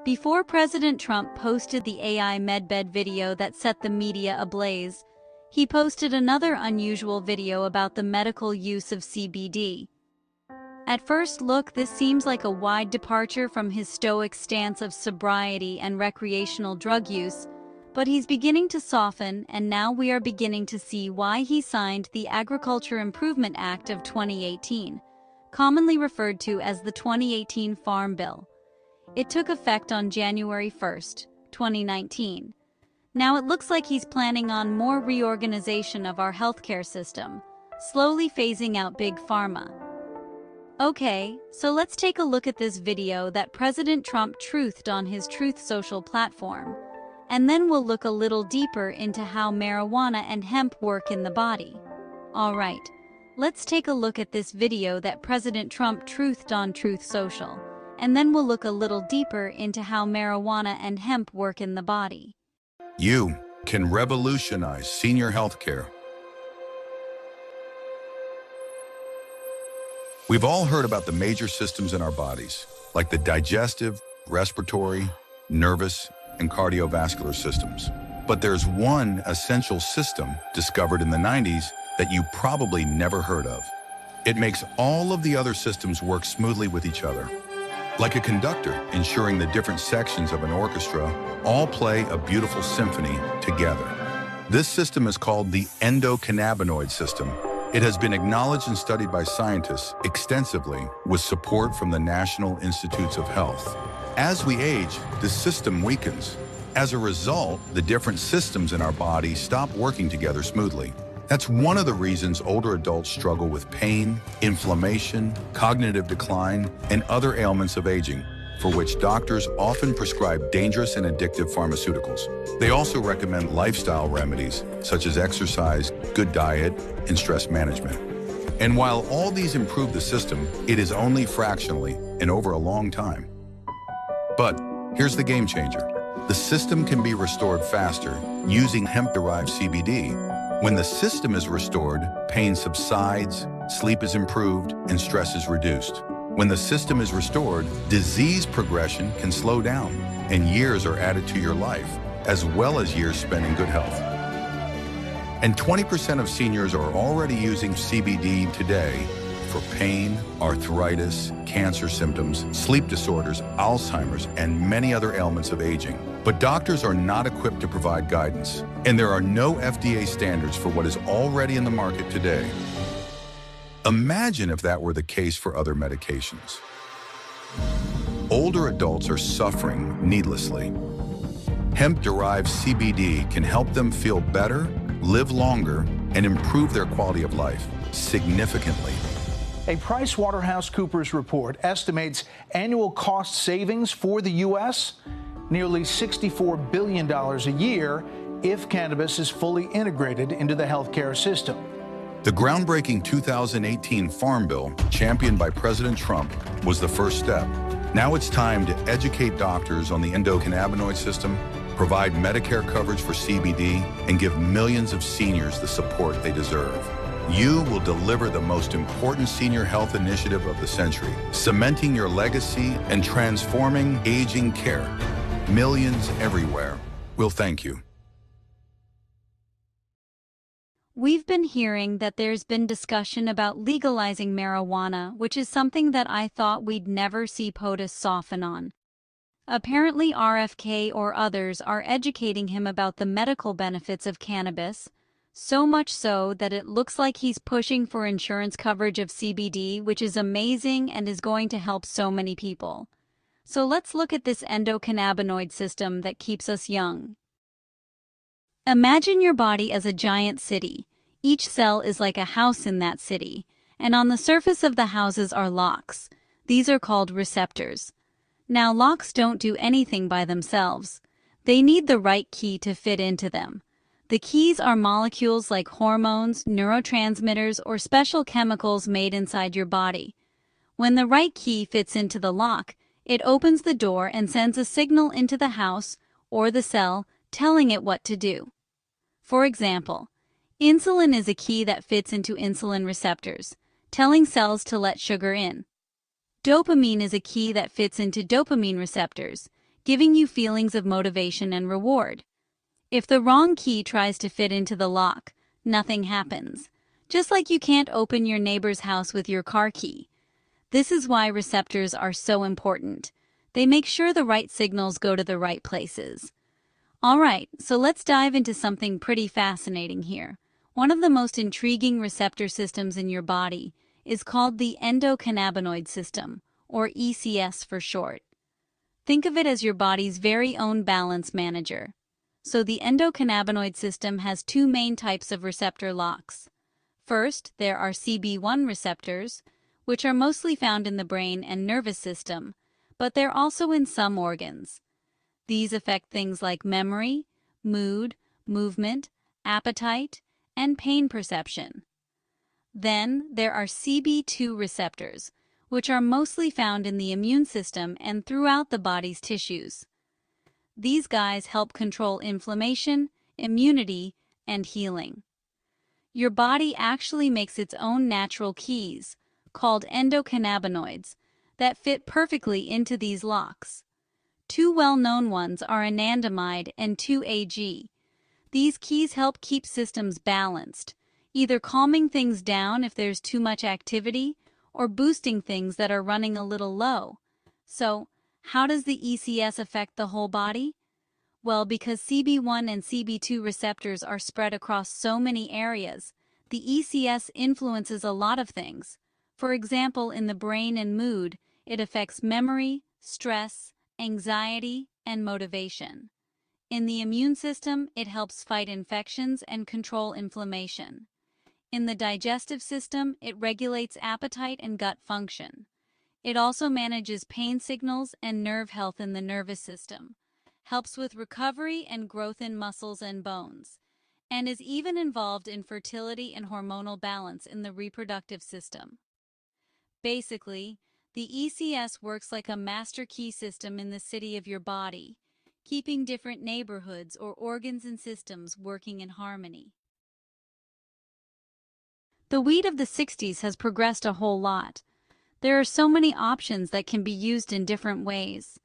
Before President Trump posted the AI medbed video that set the media ablaze, he posted another unusual video about the medical use of CBD. At first look, this seems like a wide departure from his stoic stance of sobriety and recreational drug use, but he's beginning to soften, and now we are beginning to see why he signed the Agriculture Improvement Act of 2018, commonly referred to as the 2018 Farm Bill. It took effect on January 1, 2019. Now it looks like he's planning on more reorganization of our healthcare system, slowly phasing out big pharma. Okay, so let's take a look at this video that President Trump truthed on his Truth Social platform, and then we'll look a little deeper into how marijuana and hemp work in the body. Alright, let's take a look at this video that President Trump truthed on Truth Social, and then we'll look a little deeper into how marijuana and hemp work in the body. You can revolutionize senior healthcare. We've all heard about the major systems in our bodies, like the digestive, respiratory, nervous, and cardiovascular systems. But there's one essential system discovered in the 90s that you probably never heard of. It makes all of the other systems work smoothly with each other. Like a conductor, ensuring the different sections of an orchestra all play a beautiful symphony together. This system is called the endocannabinoid system. It has been acknowledged and studied by scientists extensively with support from the National Institutes of Health. As we age, the system weakens. As a result, the different systems in our body stop working together smoothly. That's one of the reasons older adults struggle with pain, inflammation, cognitive decline, and other ailments of aging, for which doctors often prescribe dangerous and addictive pharmaceuticals. They also recommend lifestyle remedies, such as exercise, good diet, and stress management. And while all these improve the system, it is only fractionally and over a long time. But here's the game changer. The system can be restored faster using hemp-derived CBD. When the system is restored, pain subsides, sleep is improved, and stress is reduced. When the system is restored, disease progression can slow down, and years are added to your life, as well as years spent in good health. And 20% of seniors are already using CBD today for pain, arthritis, cancer symptoms, sleep disorders, Alzheimer's, and many other ailments of aging. But doctors are not equipped to provide guidance, and there are no FDA standards for what is already in the market today. Imagine if that were the case for other medications. Older adults are suffering needlessly. Hemp-derived CBD can help them feel better, live longer, and improve their quality of life significantly. A PricewaterhouseCoopers report estimates annual cost savings for the U.S. nearly $64 billion a year if cannabis is fully integrated into the healthcare system. The groundbreaking 2018 Farm Bill, championed by President Trump, was the first step. Now it's time to educate doctors on the endocannabinoid system, provide Medicare coverage for CBD, and give millions of seniors the support they deserve. You will deliver the most important senior health initiative of the century, cementing your legacy and transforming aging care. Millions everywhere will thank you. We've been hearing that there's been discussion about legalizing marijuana, which is something that I thought we'd never see POTUS soften on. Apparently RFK or others are educating him about the medical benefits of cannabis, so much so that it looks like he's pushing for insurance coverage of CBD, which is amazing and is going to help so many people. So let's look at this endocannabinoid system that keeps us young. Imagine your body as a giant city. Each cell is like a house in that city, and on the surface of the houses are locks. These are called receptors. Now, locks don't do anything by themselves. They need the right key to fit into them. The keys are molecules like hormones, neurotransmitters, or special chemicals made inside your body. When the right key fits into the lock, it opens the door and sends a signal into the house or the cell, telling it what to do. For example, insulin is a key that fits into insulin receptors, telling cells to let sugar in. Dopamine is a key that fits into dopamine receptors, giving you feelings of motivation and reward. If the wrong key tries to fit into the lock, nothing happens. Just like you can't open your neighbor's house with your car key. This is why receptors are so important. They make sure the right signals go to the right places. Alright, so let's dive into something pretty fascinating here. One of the most intriguing receptor systems in your body is called the endocannabinoid system, or ECS for short. Think of it as your body's very own balance manager. So the endocannabinoid system has two main types of receptor locks. First, there are CB1 receptors, which are mostly found in the brain and nervous system, but they're also in some organs. These affect things like memory, mood, movement, appetite, and pain perception. Then there are CB2 receptors, which are mostly found in the immune system and throughout the body's tissues. These guys help control inflammation, immunity, and healing. Your body actually makes its own natural keys, called endocannabinoids, that fit perfectly into these locks. Two well-known ones are anandamide and 2-AG. These keys help keep systems balanced, either calming things down if there's too much activity or boosting things that are running a little low. So, how does the ECS affect the whole body? Well, because CB1 and CB2 receptors are spread across so many areas, the ECS influences a lot of things. For example, in the brain and mood, it affects memory, stress, anxiety, and motivation. In the immune system, it helps fight infections and control inflammation. In the digestive system, it regulates appetite and gut function. It also manages pain signals and nerve health in the nervous system, helps with recovery and growth in muscles and bones, and is even involved in fertility and hormonal balance in the reproductive system. Basically, the ECS works like a master key system in the city of your body, keeping different neighborhoods or organs and systems working in harmony. The weed of the 60s has progressed a whole lot. There are so many options that can be used in different ways.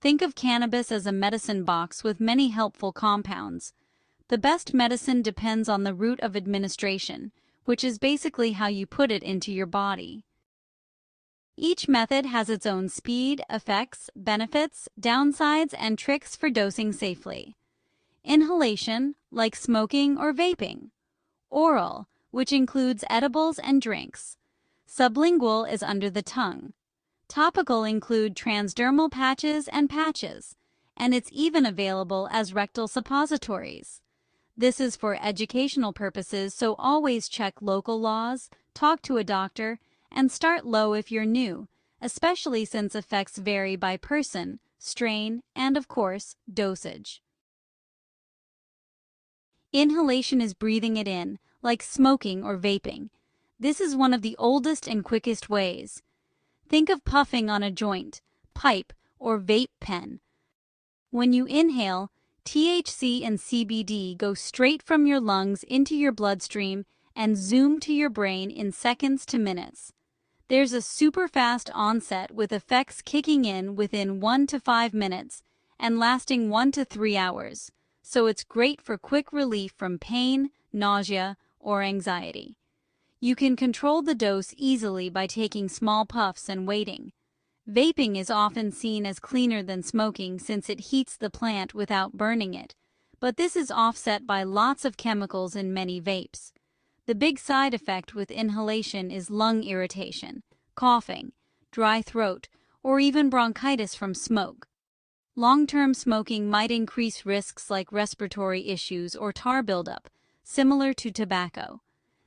Think of cannabis as a medicine box with many helpful compounds. The best medicine depends on the route of administration, which is basically how you put it into your body. Each method has its own speed, effects, benefits, downsides, and tricks for dosing safely. Inhalation, like smoking or vaping. Oral, which includes edibles and drinks. Sublingual is under the tongue. Topical include transdermal patches, and it's even available as rectal suppositories. This is for educational purposes, so always check local laws, talk to a doctor, and start low if you're new, especially since effects vary by person, strain, and of course, dosage. Inhalation is breathing it in, like smoking or vaping. This is one of the oldest and quickest ways. Think of puffing on a joint, pipe, or vape pen. When you inhale, THC and CBD go straight from your lungs into your bloodstream and zoom to your brain in seconds to minutes. There's a super fast onset with effects kicking in within 1 to 5 minutes and lasting 1 to 3 hours, so it's great for quick relief from pain, nausea, or anxiety. You can control the dose easily by taking small puffs and waiting. Vaping is often seen as cleaner than smoking since it heats the plant without burning it, but this is offset by lots of chemicals in many vapes. The big side effect with inhalation is lung irritation, coughing, dry throat, or even bronchitis from smoke. Long-term smoking might increase risks like respiratory issues or tar buildup, similar to tobacco.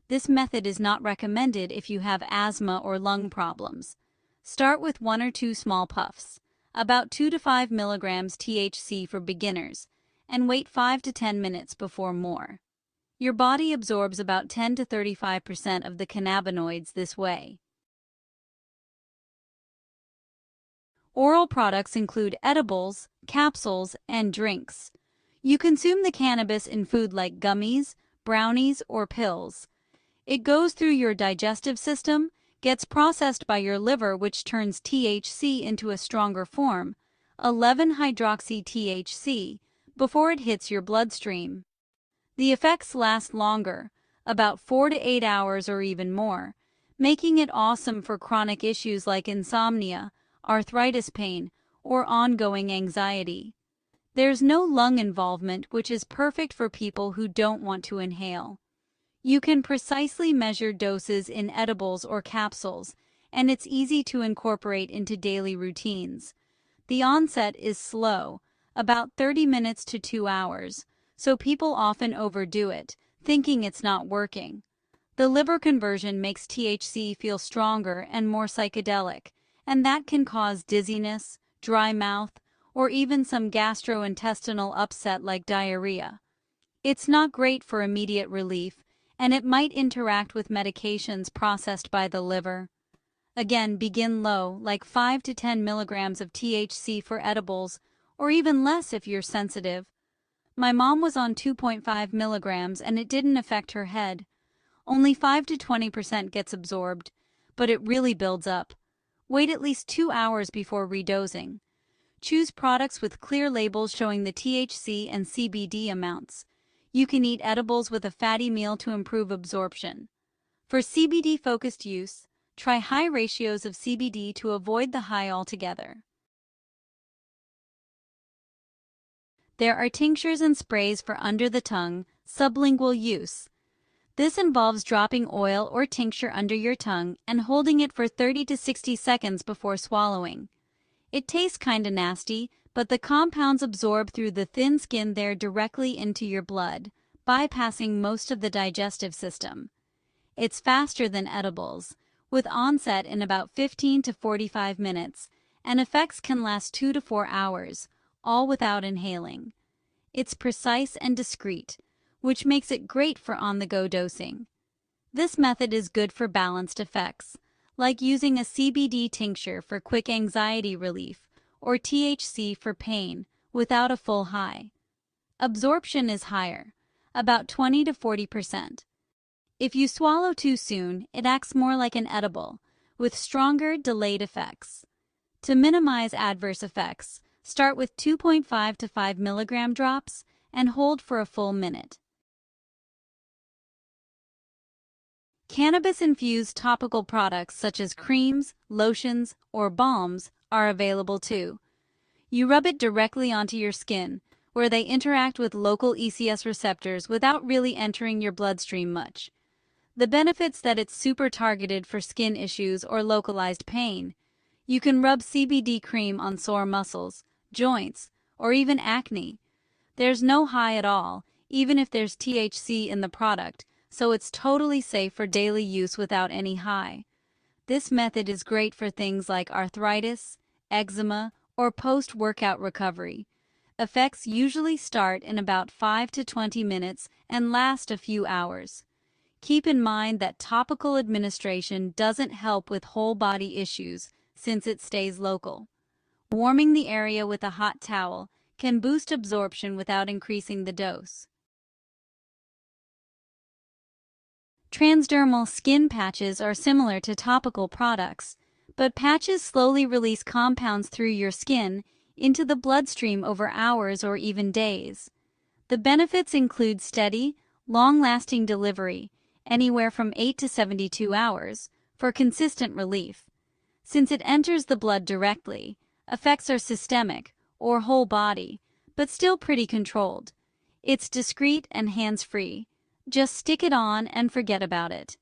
This method is not recommended if you have asthma or lung problems. Start with 1 or 2 small puffs, about 2 to 5 milligrams THC for beginners, and wait 5 to 10 minutes before more. Your body absorbs about 10 to 35% of the cannabinoids this way. Oral products include edibles, capsules, and drinks. You consume the cannabis in food like gummies, brownies, or pills. It goes through your digestive system, gets processed by your liver, which turns THC into a stronger form, 11-hydroxy-THC, before it hits your bloodstream. The effects last longer, about 4 to 8 hours or even more, making it awesome for chronic issues like insomnia, arthritis pain, or ongoing anxiety. There's no lung involvement, which is perfect for people who don't want to inhale. You can precisely measure doses in edibles or capsules, and it's easy to incorporate into daily routines. The onset is slow, about 30 minutes to 2 hours, so people often overdo it, thinking it's not working. The liver conversion makes THC feel stronger and more psychedelic, and that can cause dizziness, dry mouth, or even some gastrointestinal upset like diarrhea. It's not great for immediate relief, and it might interact with medications processed by the liver. Again, begin low, like 5 to 10 milligrams of THC for edibles, or even less if you're sensitive. My mom was on 2.5 milligrams and it didn't affect her head. Only 5 to 20% gets absorbed, but it really builds up. Wait at least 2 hours before redosing. Choose products with clear labels showing the THC and CBD amounts. You can eat edibles with a fatty meal to improve absorption. For CBD-focused use, try high ratios of CBD to avoid the high altogether. There are tinctures and sprays for under-the-tongue, sublingual use. This involves dropping oil or tincture under your tongue and holding it for 30 to 60 seconds before swallowing. It tastes kinda nasty, but the compounds absorb through the thin skin there directly into your blood, bypassing most of the digestive system. It's faster than edibles, with onset in about 15 to 45 minutes, and effects can last 2 to 4 hours, all without inhaling. It's precise and discreet, which makes it great for on-the-go dosing. This method is good for balanced effects, like using a CBD tincture for quick anxiety relief or THC for pain without a full high. Absorption is higher, about 20 to 40%. If you swallow too soon, it acts more like an edible, with stronger, delayed effects. To minimize adverse effects, start with 2.5 to 5 milligram drops and hold for a full minute. Cannabis-infused topical products such as creams, lotions, or balms are available too. You rub it directly onto your skin, where they interact with local ECS receptors without really entering your bloodstream much. The benefits that it's super targeted for skin issues or localized pain. You can rub CBD cream on sore muscles, joints, or even acne. There's no high at all, even if there's THC in the product, so it's totally safe for daily use without any high. This method is great for things like arthritis, eczema, or post-workout recovery. Effects usually start in about 5 to 20 minutes and last a few hours. Keep in mind that topical administration doesn't help with whole-body issues since it stays local. Warming the area with a hot towel can boost absorption without increasing the dose. Transdermal skin patches are similar to topical products, but patches slowly release compounds through your skin into the bloodstream over hours or even days. The benefits include steady, long-lasting delivery, anywhere from 8 to 72 hours, for consistent relief. Since it enters the blood directly, effects are systemic, or whole body, but still pretty controlled. It's discreet and hands-free. Just stick it on and forget about it.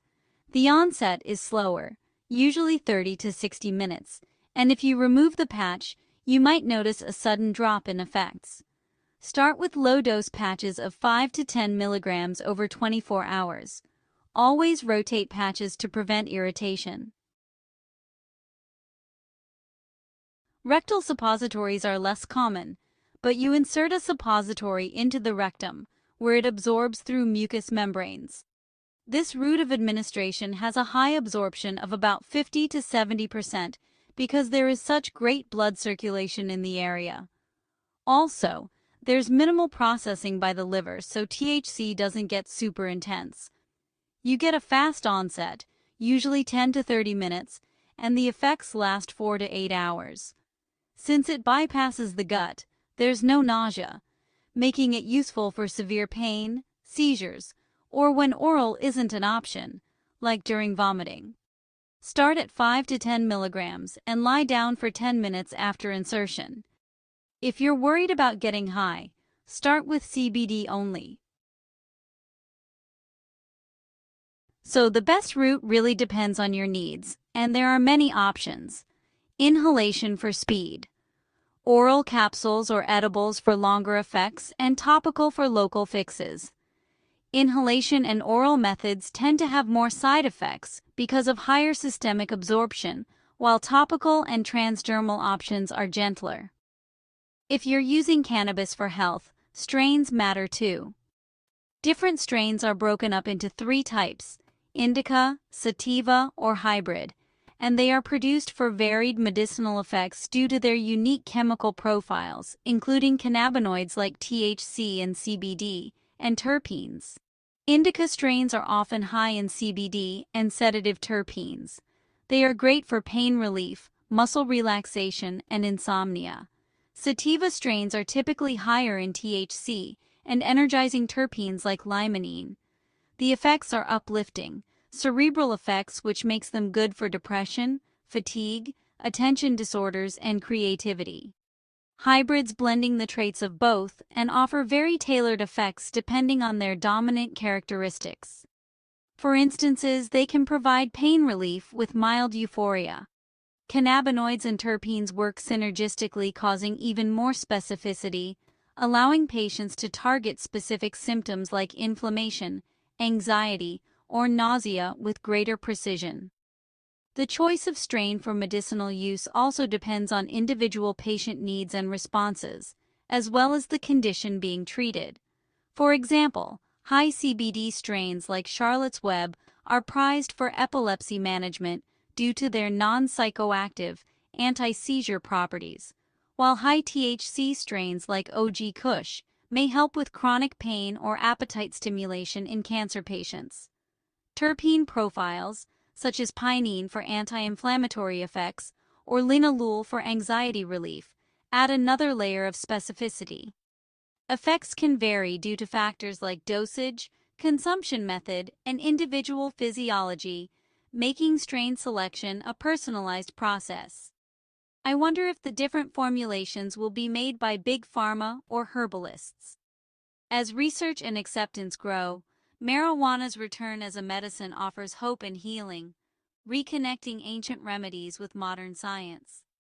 The onset is slower, usually 30 to 60 minutes, and if you remove the patch, you might notice a sudden drop in effects. Start with low-dose patches of 5 to 10 milligrams over 24 hours. Always rotate patches to prevent irritation. Rectal suppositories are less common, but you insert a suppository into the rectum, where it absorbs through mucous membranes. This route of administration has a high absorption of about 50 to 70% because there is such great blood circulation in the area. Also, there's minimal processing by the liver, so THC doesn't get super intense. You get a fast onset, usually 10 to 30 minutes, and the effects last 4 to 8 hours. Since it bypasses the gut, there's no nausea, making it useful for severe pain, seizures, or when oral isn't an option, like during vomiting. Start at 5 to 10 milligrams and lie down for 10 minutes after insertion. If you're worried about getting high, start with CBD only. So the best route really depends on your needs, and there are many options. Inhalation for speed, oral capsules or edibles for longer effects, and topical for local fixes. Inhalation and oral methods tend to have more side effects because of higher systemic absorption, while topical and transdermal options are gentler. If you're using cannabis for health, strains matter too. Different strains are broken up into 3 types: indica, sativa, or hybrid, and they are produced for varied medicinal effects due to their unique chemical profiles, including cannabinoids like THC and CBD, and terpenes. Indica strains are often high in CBD and sedative terpenes. They are great for pain relief, muscle relaxation, and insomnia. Sativa strains are typically higher in THC and energizing terpenes like limonene. The effects are uplifting, cerebral effects which makes them good for depression, fatigue, attention disorders, and creativity. Hybrids blending the traits of both and offer very tailored effects depending on their dominant characteristics. For instances, they can provide pain relief with mild euphoria. Cannabinoids and terpenes work synergistically, causing even more specificity, allowing patients to target specific symptoms like inflammation, anxiety, or nausea with greater precision. The choice of strain for medicinal use also depends on individual patient needs and responses, as well as the condition being treated. For example, high CBD strains like Charlotte's Web are prized for epilepsy management due to their non-psychoactive, anti-seizure properties, while high THC strains like OG Kush may help with chronic pain or appetite stimulation in cancer patients. Terpene profiles, such as pinene for anti-inflammatory effects or linalool for anxiety relief, add another layer of specificity. Effects can vary due to factors like dosage, consumption method, and individual physiology, making strain selection a personalized process. I wonder if the different formulations will be made by big pharma or herbalists. As research and acceptance grow, marijuana's return as a medicine offers hope and healing, reconnecting ancient remedies with modern science.